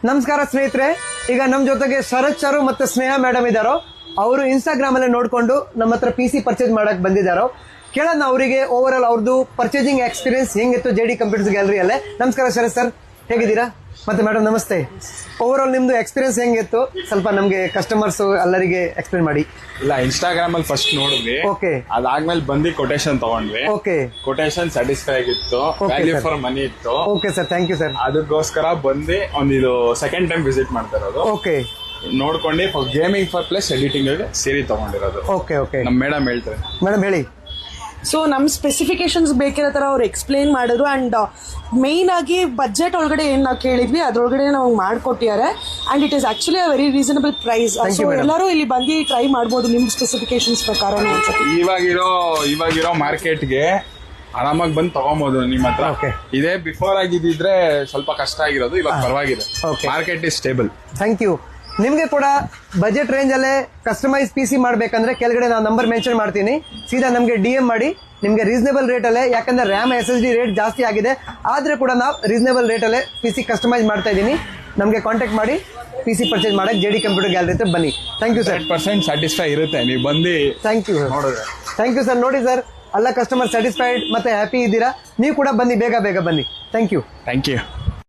ನಮಸ್ಕಾರ ಸ್ನೇಹಿತರೆ, ಈಗ ನಮ್ಮ ಜೊತೆಗೆ ಶರತ್ ಚಾರು ಮತ್ತೆ ಸ್ನೇಹ ಮೇಡಮ್ ಇದ್ದಾರೋ. ಅವರು ಇನ್ಸ್ಟಾಗ್ರಾಮ್ ಅಲ್ಲೇ ನೋಡ್ಕೊಂಡು ನಮ್ಮ ಹತ್ರ PC ಪರ್ಚೇಸ್ ಮಾಡಕ್ ಬಂದಿದ್ದಾರೋ. ಕೇಳೋಣ ಅವರಿಗೆ ಓವರ್ ಆಲ್ ಅವ್ರದ್ದು ಪರ್ಚೇಸಿಂಗ್ ಎಕ್ಸ್ಪೀರಿಯನ್ಸ್ ಹೆಂಗಿತ್ತು JD ಕಂಪ್ಯೂಟರ್ಸ್ ಗ್ಯಾಲರಿಯಲ್ಲೇ. ನಮಸ್ಕಾರ ಶರತ್ ಸರ್, ಹೇಗಿದ್ದೀರಾ? ಮತ್ತೆ ಮೇಡಮ್ ನಮಸ್ತೆ. ಓವರ್ ಆಲ್ ನಿಮ್ದು ಎಕ್ಸ್ಪೀರಿಯನ್ಸ್ ಹೆಂಗಿತ್ತು ಸ್ವಲ್ಪ ನಮ್ಗೆ ಕಸ್ಟಮರ್ಸ್ ಎಲ್ಲರಿಗೆ ಎಕ್ಸ್ಪ್ಲೇನ್ ಮಾಡಿ. ಇಲ್ಲ, ಇನ್ಸ್ಟಾಗ್ರಾಮ್ ಅಲ್ಲಿ ಫಸ್ಟ್ ನೋಡಿದ್ವಿ. ಓಕೆ. ಅದಾದ್ಮೇಲೆ ಬಂದು ಕೊಟೇಶನ್ ತಗೊಂಡ್ವಿ. ಓಕೆ. ಕೊಟೇಶನ್ ಸ್ಯಾಟಿಸ್ಫೈ ಆಗಿತ್ತು, ವ್ಯಾಲ್ಯೂ ಫಾರ್ ಮನಿ ಇತ್ತು. Okay sir, thank you sir. ಅದಕ್ಕೋಸ್ಕರ ಬಂದು ಒಂದಿದು ಸೆಕೆಂಡ್ ಟೈಮ್ ವಿಸಿಟ್ ಮಾಡ್ತಾ ಇರೋದು. ಓಕೆ. ನೋಡ್ಕೊಂಡು ಗೇಮಿಂಗ್ ಫಾರ್ ಪ್ಲಸ್ ಎಡಿಟಿಂಗ್ ಸೇರಿ ತಗೊಂಡಿರೋದು. Okay okay. ನಮ್ ಮೇಡಮ್ ಹೇಳ್ತಾರೆ. ಮೇಡಮ್ ಹೇಳಿ. ಸೊ ನಮ್ಮ ಸ್ಪೆಸಿಫಿಕೇಶನ್ಸ್ ಬೇಕಿರೋ ಥರ ಅವ್ರು ಎಕ್ಸ್ಪ್ಲೇನ್ ಮಾಡಿದ್ರು. ಆ್ಯಂಡ್ ಮೇಯ್ನ್ ಆಗಿ ಬಜೆಟ್ ಒಳಗಡೆ ಏನು ನಾವು ಕೇಳಿದ್ವಿ ಅದ್ರೊಳಗಡೆ ನಾವು ಮಾಡಿಕೊಟ್ಟಿದ್ದಾರೆ. And it is actually a very reasonable price. So ಎಲ್ಲರೂ ಇಲ್ಲಿ ಬಂದು ಟ್ರೈ ಮಾಡ್ಬೋದು ನಿಮ್ಮ ಸ್ಪೆಸಿಫಿಕೇಶನ್ಸ್ ಪ್ರಕಾರ. ಇವಾಗಿರೋ ಮಾರ್ಕೆಟ್ಗೆ ಆರಾಮಾಗಿ ಬಂದು ತಗೊಬಹುದು ನಿಮ್ಮ ಹತ್ರ. ಇದೇ ಬಿಫೋರ್ ಆಗಿದ್ರೆ ಸ್ವಲ್ಪ ಕಷ್ಟ ಆಗಿರೋದು, ಇವಾಗ ಪರವಾಗಿದೆ. Market is stable. Thank you. ನಿಮ್ಗೆ ಕೂಡ ಬಜೆಟ್ ರೇಂಜ್ ಅಲ್ಲೇ ಕಸ್ಟಮೈಸ್ PC ಮಾಡ್ಬೇಕಂದ್ರೆ ಕೆಳಗಡೆ ನಾನು ನಂಬರ್ ಮೆನ್ಷನ್ ಮಾಡ್ತೀನಿ, ಸೀದಾ ನಮ್ಗೆ DM ಮಾಡಿ. ನಿಮ್ಗೆ ರೀಸನೇಬಲ್ ರೇಟ್ ಅಲ್ಲೇ, ಯಾಕಂದ್ರೆ RAM SSD ರೇಟ್ ಜಾಸ್ತಿ ಆಗಿದೆ, ಆದ್ರೆ ಕೂಡ ನಾವು ರೀಸನೇಬಲ್ ರೇಟ್ ಅಲ್ಲೇ PC ಕಸ್ಟಮೈಸ್ ಮಾಡ್ತಾ ಇದ್ದೀನಿ. ನಮ್ಗೆ ಕಾಂಟ್ಯಾಕ್ಟ್ ಮಾಡಿ PC ಪರ್ಚೇಸ್ ಮಾಡಕ್ JD ಕಂಪ್ಯೂಟರ್ ಗ್ಯಾಲರಿ ಹತ್ರ ಬನ್ನಿ. Thank you sir. 100% ಸ್ಯಾಟಿಸ್ಫೈ ಇರುತ್ತೆ ನೀವು ಬಂದು. ಥ್ಯಾಂಕ್ ಯು ನೋಡಿದ್ರೆ. Thank you sir. ನೋಡಿ ಸರ್, ಎಲ್ಲ ಕಸ್ಟಮರ್ ಸ್ಯಾಟಿಸ್ಫೈಡ್ ಮತ್ತೆ ಹ್ಯಾಪಿ ಇದ್ದೀರಾ. ನೀವು ಕೂಡ ಬನ್ನಿ, ಬೇಗ ಬನ್ನಿ. Thank you.